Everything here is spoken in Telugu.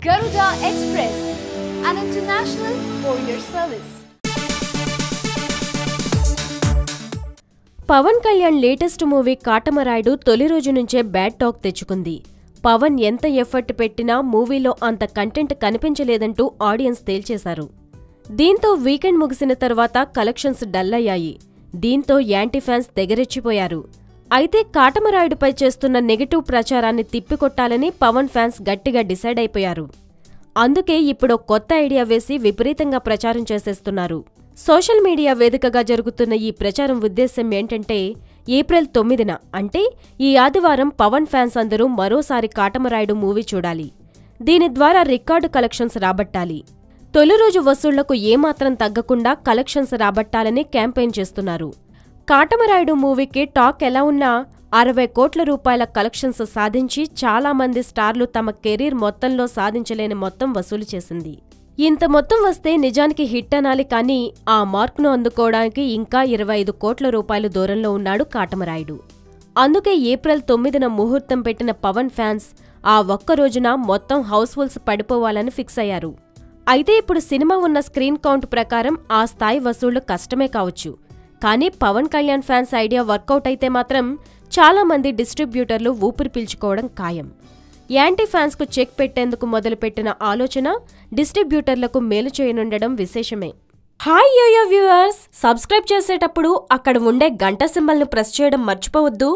Garuda Express, an international courier service. Pawan Kalyan latest movie Katamarayudu తొలి రోజు నుంచే బ్యాడ్ టాక్ తెచ్చుకుంది. పవన్ ఎంత ఎఫర్ట్ పెట్టినా మూవీలో అంత కంటెంట్ కనిపించలేదంటూ ఆడియన్స్ తేల్చేశారు. దీంతో వీకెండ్ ముగిసిన తర్వాత కలెక్షన్స్ డల్ అయ్యాయి. దీంతో యాంటీ ఫ్యాన్స్ తెగరెచ్చిపోయారు. అయితే కాటమరాయుడుపై చేస్తున్న నెగటివ్ ప్రచారాన్ని తిప్పికొట్టాలని పవన్ ఫ్యాన్స్ గట్టిగా డిసైడ్ అయిపోయారు. అందుకే ఇప్పుడు కొత్త ఐడియా వేసి విపరీతంగా ప్రచారం చేసేస్తున్నారు. సోషల్ మీడియా వేదికగా జరుగుతున్న ఈ ప్రచారం ఉద్దేశ్యం ఏంటంటే, ఏప్రిల్ 9న అంటే ఈ ఆదివారం పవన్ ఫ్యాన్స్ అందరూ మరోసారి కాటమరాయుడు మూవీ చూడాలి. దీని ద్వారా రికార్డు కలెక్షన్స్ రాబట్టాలి. తొలి రోజు వసూళ్లకు ఏమాత్రం తగ్గకుండా కలెక్షన్స్ రాబట్టాలని క్యాంపెయిన్ చేస్తున్నారు. కాటమరాయుడు మూవీకి టాక్ ఎలా ఉన్నా 60 కోట్ల రూపాయల కలెక్షన్స్ సాధించి చాలా మంది స్టార్లు తమ కెరీర్ మొత్తంలో సాధించలేని మొత్తం వసూలు చేసింది. ఇంత మొత్తం వస్తే నిజానికి హిట్ అనాలి, కానీ ఆ మార్క్ను అందుకోవడానికి ఇంకా 25 కోట్ల రూపాయలు దూరంలో ఉన్నాడు కాటమరాయుడు. అందుకే ఏప్రిల్ 9న ముహూర్తం పెట్టిన పవన్ ఫ్యాన్స్ ఆ ఒక్క రోజున మొత్తం హౌస్ఫుల్స్ పడిపోవాలని ఫిక్స్ అయ్యారు. అయితే ఇప్పుడు సినిమా ఉన్న స్క్రీన్ కౌంట్ ప్రకారం ఆ స్థాయి వసూళ్లు కష్టమే కావచ్చు. కానీ Pawan Kalyan fans idea work out అయితే మాత్రం చాలా మంది డిస్ట్రిబ్యూటర్లు ఊపిరి పీల్చుకోవడం ఖాయం. యాంటీ ఫ్యాన్స్కు చెక్ పెట్టేందుకు మొదలుపెట్టిన ఆలోచన డిస్ట్రిబ్యూటర్లకు మేలు చేయనుండడం విశేషమే. హాయ్ యోయో వ్యూవర్స్, సబ్స్క్రైబ్ చేసేటప్పుడు అక్కడ ఉండే గంట సింబల్ను ప్రెస్ చేయడం మర్చిపోవద్దు.